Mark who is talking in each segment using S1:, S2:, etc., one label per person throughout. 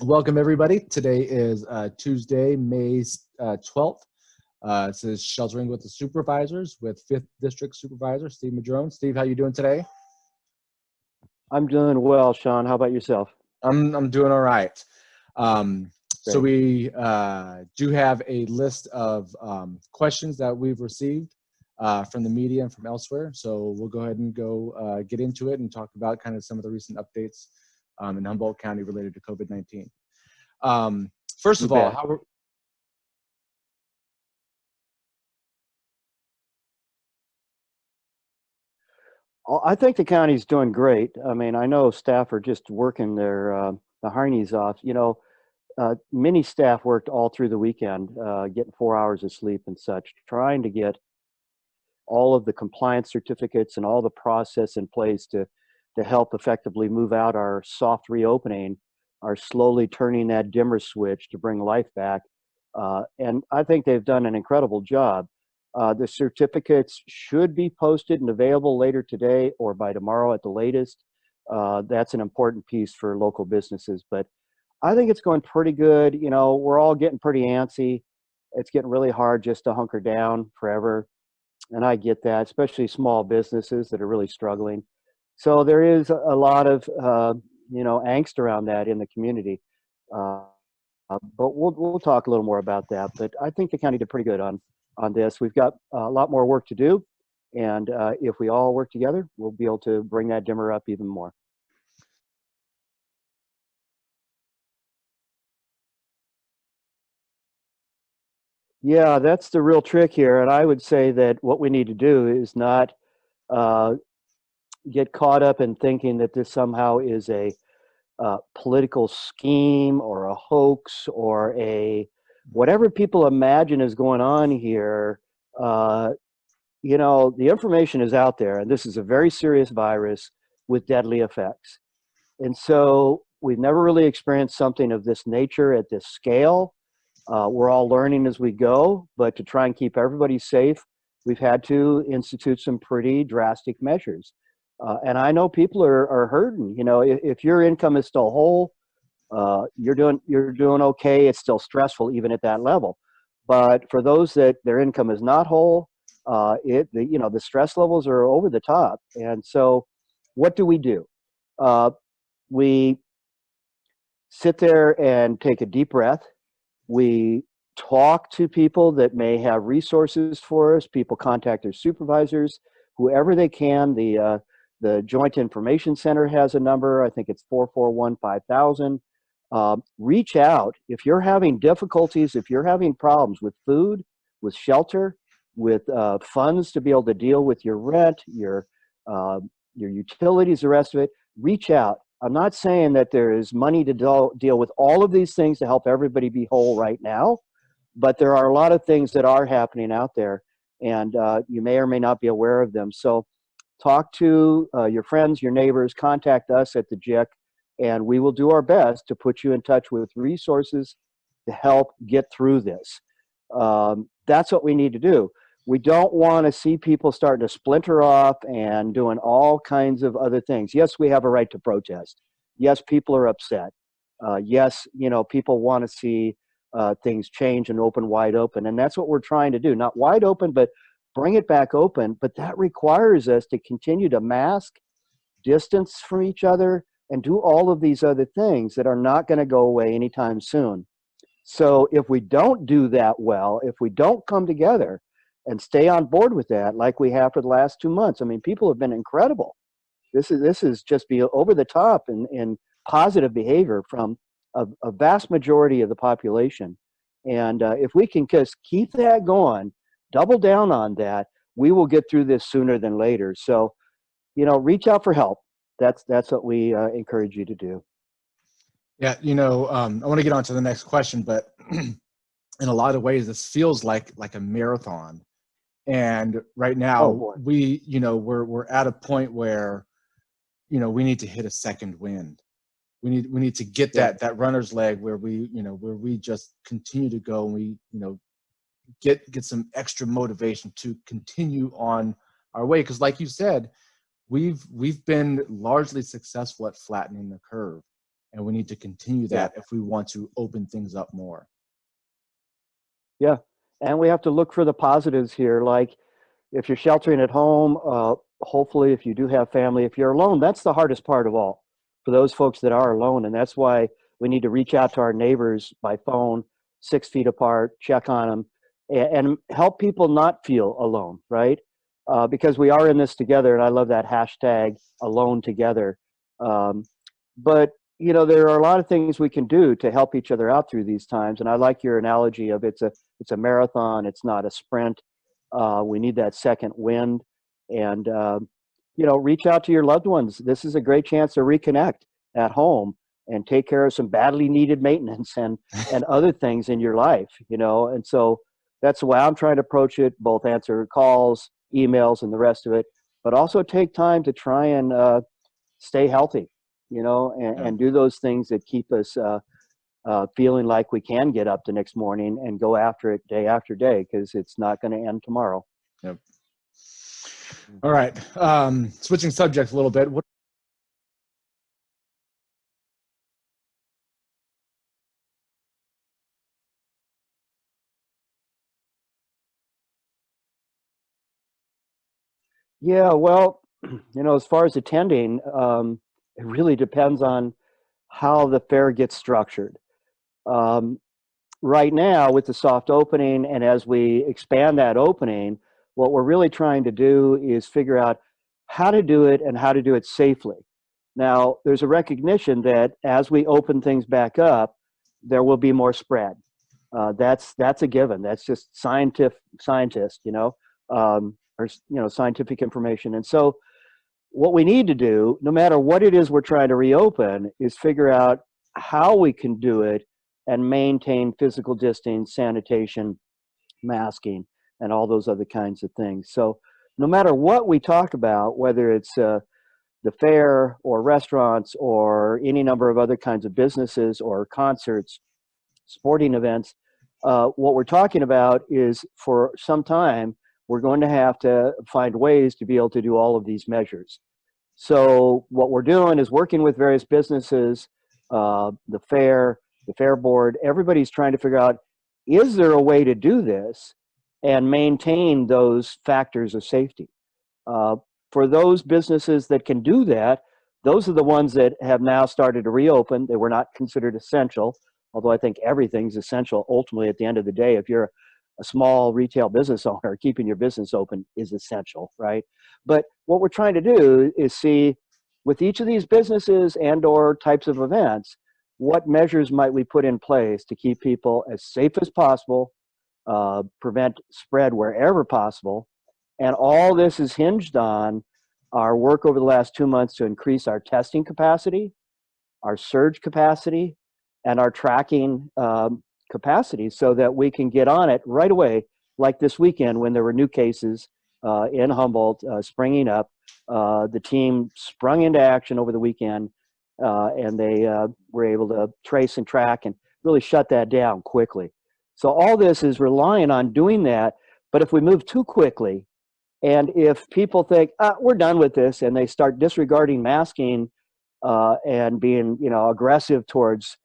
S1: Welcome, everybody. Today is Tuesday, May 12th. This is Sheltering with the Supervisors with 5th District Supervisor Steve Madrone. Steve, how you doing today?
S2: I'm doing well, Sean. How about yourself?
S1: I'm doing all right. So
S2: Great.
S1: we do have a list of questions that we've received from the media and from elsewhere. So we'll go ahead and get into it and talk about kind of some of the recent updates in Humboldt County related to COVID-19. First
S2: You
S1: of all,
S2: bet. I think the county's doing great. I mean, I know staff are just working the harneys off. Many staff worked all through the weekend, getting 4 hours of sleep and such, trying to get all of the compliance certificates and all the process in place to help effectively move out our soft reopening, are slowly turning that dimmer switch to bring life back. And I think they've done an incredible job. The certificates should be posted and available later today or by tomorrow at the latest. That's an important piece for local businesses, but I think it's going pretty good. You know, we're all getting pretty antsy. It's getting really hard just to hunker down forever. And I get that, especially small businesses that are really struggling. So there is a lot of, angst around that in the community. Uh, but we'll talk a little more about that. But I think the county did pretty good on this. We've got a lot more work to do, and if we all work together, we'll be able to bring that dimmer up even more. Yeah, that's the real trick here, and I would say that what we need to do is not uh, get caught up in thinking that this somehow is a political scheme or a hoax or a whatever people imagine is going on here. Uh, the information is out there, and this is a very serious virus with deadly effects. And so we've never really experienced something of this nature at this scale. We're all learning as we go, but to try and keep everybody safe, we've had to institute some pretty drastic measures. And I know people are hurting. You know, if your income is still whole, you're doing okay. It's still stressful even at that level. But for those that their income is not whole, the stress levels are over the top. And so, what do? Uh, we sit there and take a deep breath. We talk to people that may have resources for us. People contact their supervisors, whoever they can. The Joint Information Center has a number. I think it's 441-5000. Reach out if you're having difficulties, if you're having problems with food, with shelter, with funds to be able to deal with your rent, your utilities, the rest of it. Reach out. I'm not saying that there is money to deal with all of these things to help everybody be whole right now, but there are a lot of things that are happening out there, and you may or may not be aware of them. So talk to your friends, your neighbors, contact us at the JIC, and we will do our best to put you in touch with resources to help get through this. That's what we need to do. We don't want to see people starting to splinter off and doing all kinds of other things. Yes, we have a right to protest. Yes, people are upset. Yes, people want to see things change and open wide open. And that's what we're trying to do. Not wide open, but bring it back open. But that requires us to continue to mask, distance from each other, and do all of these other things that are not going to go away anytime soon. So if we don't do that well, if we don't come together and stay on board with that, like we have for the last 2 months, I mean, people have been incredible. This is just be over the top in positive behavior from a vast majority of the population. And if we can just keep that going, double down on that, we will get through this sooner than later. So, reach out for help. That's what we encourage you to do.
S1: Yeah, I want to get on to the next question, but in a lot of ways, this feels like a marathon. And right
S2: Oh
S1: now,
S2: boy.
S1: we're at a point where we need to hit a second wind. We need to get
S2: Yeah.
S1: that runner's leg where we just continue to go, and we get some extra motivation to continue on our way. Because, like you said, we've been largely successful at flattening the curve. and we need to continue that if we want to open things up more.
S2: Yeah, and we have to look for the positives here. Like if you're sheltering at home, hopefully if you do have family, if you're alone, that's the hardest part of all for those folks that are alone. And that's why we need to reach out to our neighbors by phone, 6 feet apart, check on them, and help people not feel alone, right? Because we are in this together, and I love that hashtag alone together. But you know, there are a lot of things we can do to help each other out through these times. And I like your analogy of it's a marathon, it's not a sprint. We need that second wind, and you know, reach out to your loved ones. This is a great chance to reconnect at home and take care of some badly needed maintenance and other things in your life, you know. And so that's the way I'm trying to approach it, both answer calls, emails, and the rest of it, but also take time to try and stay healthy, you know, and do those things that keep us feeling like we can get up the next morning and go after it day after day, because it's not going to end tomorrow.
S1: Yep. All right. Switching subjects a little bit.
S2: Yeah, well, you know, as far as attending, it really depends on how the fair gets structured. Um, right now, with the soft opening, and as we expand that opening, what we're really trying to do is figure out how to do it and how to do it safely. Now, there's a recognition that as we open things back up, there will be more spread. That's a given. That's just scientist, you know, or you know, scientific information. And so, what we need to do, no matter what it is we're trying to reopen, is figure out how we can do it and maintain physical distance, sanitation, masking, and all those other kinds of things. So, no matter what we talk about, whether it's the fair or restaurants or any number of other kinds of businesses or concerts, sporting events, what we're talking about is for some time, we're going to have to find ways to be able to do all of these measures. So what we're doing is working with various businesses, the fair board, everybody's trying to figure out, is there a way to do this and maintain those factors of safety? Uh, for those businesses that can do that, those are the ones that have now started to reopen. They were not considered essential, although I think everything's essential ultimately at the end of the day. If you're a small retail business owner, keeping your business open is essential, right? But what we're trying to do is see with each of these businesses and or types of events, what measures might we put in place to keep people as safe as possible, prevent spread wherever possible. And all this is hinged on our work over the last 2 months to increase our testing capacity, our surge capacity, and our tracking capacity so that we can get on it right away, like this weekend when there were new cases in Humboldt springing up. The team sprung into action over the weekend, and they were able to trace and track and really shut that down quickly. So all this is relying on doing that, but if we move too quickly, and if people think, we're done with this, and they start disregarding masking and being, you know, aggressive towards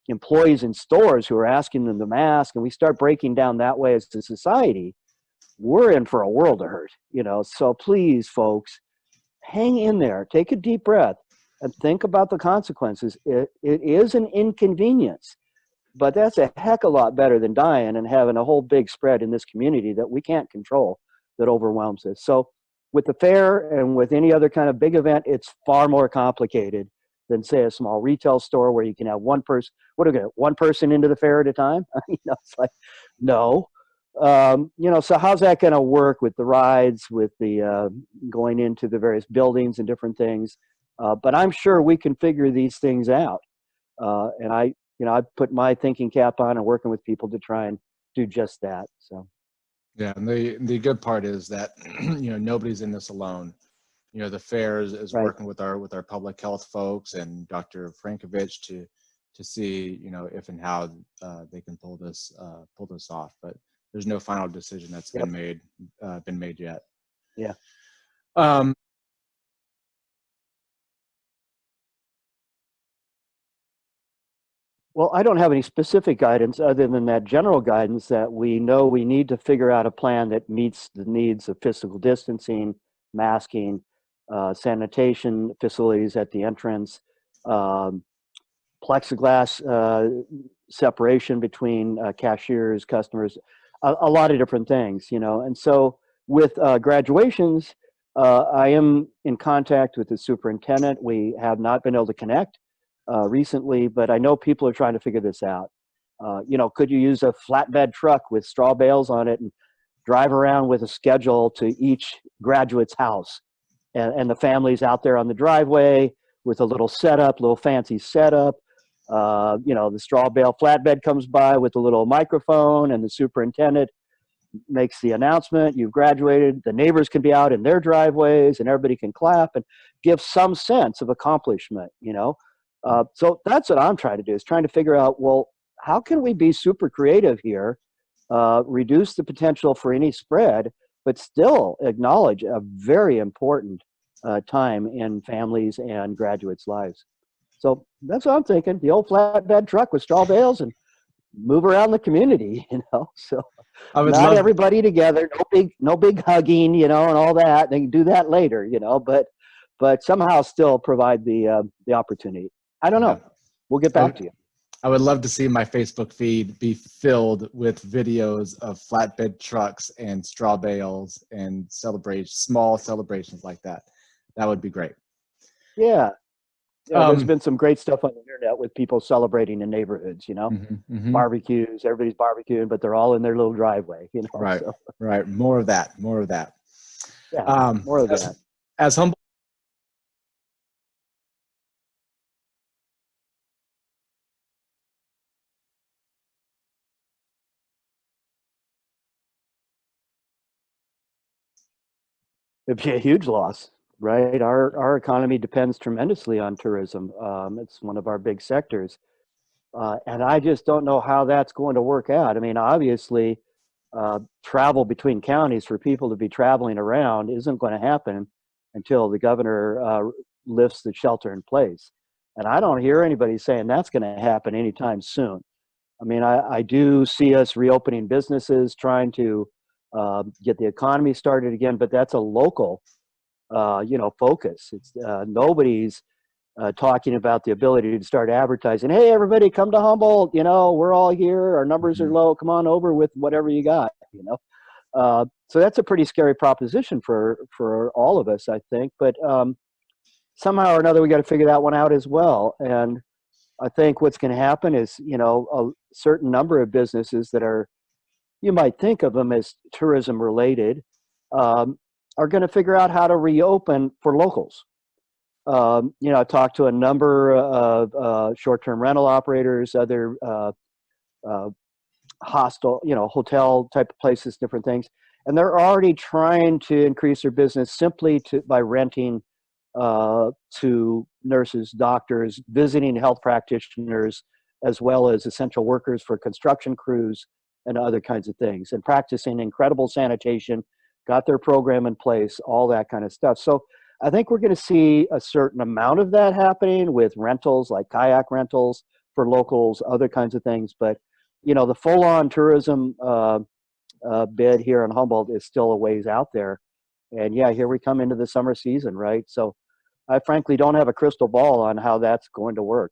S2: employees in stores who are asking them to mask, and we start breaking down that way as a society, we're in for a world of hurt, you know. So please, folks, hang in there, take a deep breath, and think about the consequences. It is an inconvenience, but that's a heck of a lot better than dying and having a whole big spread in this community that we can't control, that overwhelms us. So with the fair and with any other kind of big event, it's far more complicated than, say, a small retail store where you can have one person. What are we going to, one person into the fair at a time? You know, it's like, no. You know, so how's that going to work with the rides, with the going into the various buildings and different things? But I'm sure we can figure these things out. And I put my thinking cap on and working with people to try and do just that. So.
S1: Yeah, and the good part is that you know, nobody's in this alone. You know, the fair is
S2: Right.
S1: working with our public health folks and Dr. Frankovich to see, you know, if and how they can pull this off. But there's no final decision that's been made yet.
S2: Yeah. Well, I don't have any specific guidance other than that general guidance that we know we need to figure out a plan that meets the needs of physical distancing, masking, sanitation facilities at the entrance, um, plexiglass separation between cashiers, customers, a lot of different things, you know. And so with graduations, I am in contact with the superintendent. We have not been able to connect recently, but I know people are trying to figure this out. You know, could you use a flatbed truck with straw bales on it and drive around with a schedule to each graduate's house? And the family's out there on the driveway with a little setup, little fancy setup. You know, the straw bale flatbed comes by with a little microphone, and the superintendent makes the announcement, you've graduated. The neighbors can be out in their driveways, and everybody can clap and give some sense of accomplishment, you know. So that's what I'm trying to do, is trying to figure out, well, how can we be super creative here, reduce the potential for any spread, but still acknowledge a very important time in families and graduates' lives. So that's what I'm thinking. The old flatbed truck with straw bales and move around the community, you know. So
S1: I would
S2: not
S1: love.
S2: everybody together, no big hugging, you know, and all that. They can do that later, you know, but somehow still provide the opportunity. I don't
S1: Yeah.
S2: know. We'll get
S1: I
S2: back
S1: would,
S2: to you.
S1: I would love to see my Facebook feed be filled with videos of flatbed trucks and straw bales and small celebrations like that. That would be great.
S2: Yeah. Yeah, there's
S1: Um,
S2: been some great stuff on the internet with people celebrating in neighborhoods, you know,
S1: mhm, mhm.
S2: barbecues, everybody's barbecuing, but they're all in their little driveway, you know.
S1: Right,
S2: So
S1: right. More of that. More of that.
S2: yeah,
S1: Um,
S2: more of
S1: as
S2: that.
S1: as Humboldt.
S2: It'd be a huge loss, right? Our economy depends tremendously on tourism. It's one of our big sectors, and I just don't know how that's going to work out. I mean, obviously, travel between counties for people to be traveling around isn't going to happen until the governor lifts the shelter in place, and I don't hear anybody saying that's going to happen anytime soon. I mean, I do see us reopening businesses, trying to get the economy started again, but that's a local you know, focus. It's nobody's talking about the ability to start advertising. Hey, everybody, come to Humboldt. You know, we're all here. Our numbers are
S1: Mhm.
S2: low. Come on over with whatever you got. You know, so that's a pretty scary proposition for all of us, I think. But somehow or another, we got to figure that one out as well. And I think what's going to happen is, you know, a certain number of businesses that are, you might think of them as tourism related, um, are going to figure out how to reopen for locals. You know, I talked to a number of short-term rental operators, other uh, hostel, you know, hotel type of places, different things, and they're already trying to increase their business simply by renting to nurses, doctors, visiting health practitioners, as well as essential workers for construction crews and other kinds of things, and practicing incredible sanitation, got their program in place, all that kind of stuff. So I think we're going to see a certain amount of that happening with rentals, like kayak rentals for locals, other kinds of things. But you know, the full-on tourism bid here in Humboldt is still a ways out there. And yeah, here we come into the summer season, right? So I frankly don't have a crystal ball on how that's going to work.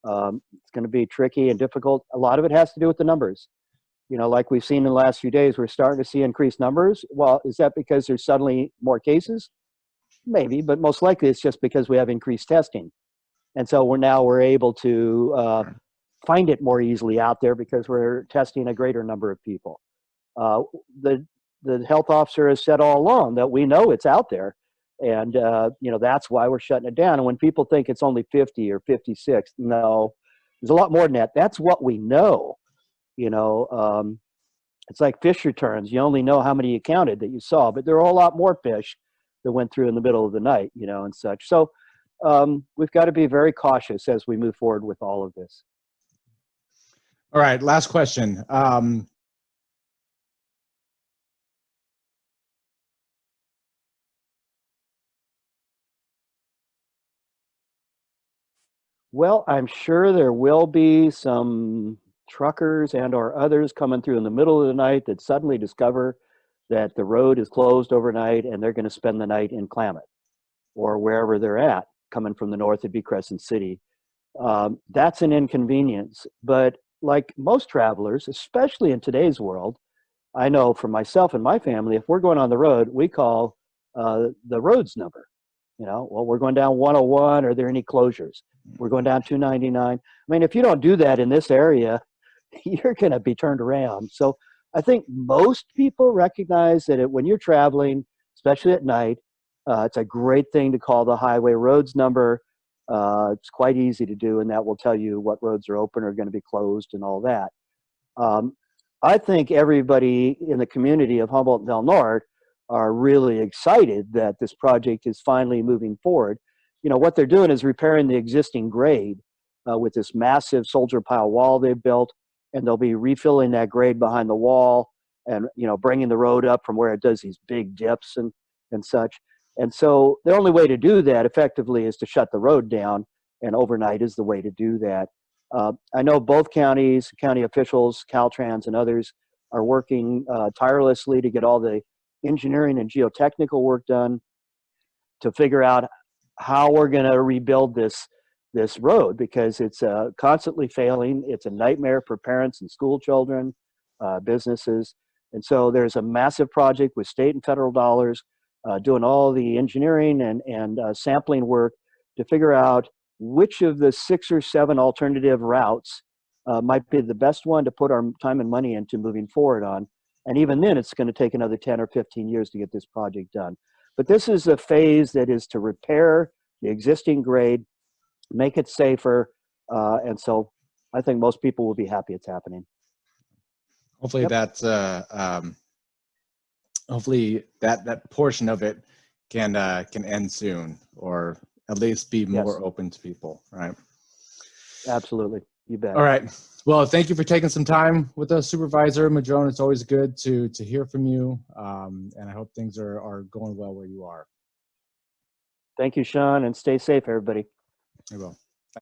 S2: It's going to be tricky and difficult. A lot of it has to do with the numbers. You know, like we've seen in the last few days, we're starting to see increased numbers. Well, is that because there's suddenly more cases? Maybe, but most likely it's just because we have increased testing. And so we're able to find it more easily out there because we're testing a greater number of people. Uh, the the health officer has said all along that we know it's out there, and you know, that's why we're shutting it down. And when people think it's only 50 or 56, no, there's a lot more than that. That's what we know. You know, it's like fish returns. You only know how many you counted that you saw, but there are a whole lot more fish that went through in the middle of the night. You know, and such. So we've got to be very cautious as we move forward with all of this.
S1: All right, last question.
S2: Well, I'm sure there will be some truckers and or others coming through in the middle of the night that suddenly discover that the road is closed overnight and they're going to spend the night in Klamath or wherever they're at. Coming from the north, it'd be Crescent City. That's an inconvenience. But like most travelers, especially in today's world, I know for myself and my family, if we're going on the road, we call the roads number. You know, well, we're going down 101. Are there any closures? We're going down 299. I mean, if you don't do that in this area, you're going to be turned around. So I think most people recognize that when you're traveling, especially at night, it's a great thing to call the highway roads number. It's quite easy to do, and that will tell you what roads are open or going to be closed and all that. Um, I think everybody in the community of Humboldt and Del Norte are really excited that this project is finally moving forward. You know, what they're doing is repairing the existing grade with this massive soldier pile wall they've built, and they'll be refilling that grade behind the wall and, you know, bringing the road up from where it does these big dips and such. And so the only way to do that effectively is to shut the road down, and overnight is the way to do that. I know both counties, county officials, Caltrans and others are working tirelessly to get all the engineering and geotechnical work done to figure out how we're going to rebuild this road, because it's constantly failing. It's a nightmare for parents and school children, businesses. And so there's a massive project with state and federal dollars doing all the engineering and sampling work to figure out which of the 6 or 7 alternative routes might be the best one to put our time and money into moving forward on. And even then, it's going to take another 10 or 15 years to get this project done. But this is a phase that is to repair the existing grade, make it safer. And so I think most people will be happy it's happening.
S1: Hopefully that's hopefully that portion of it can end soon, or at least be more open to people, right?
S2: Absolutely. You bet.
S1: All right. Well, thank you for taking some time with us, Supervisor Madrone. It's always good to hear from you, and I hope things are going well where you are.
S2: Thank you, Sean, and stay safe, everybody.
S1: I will.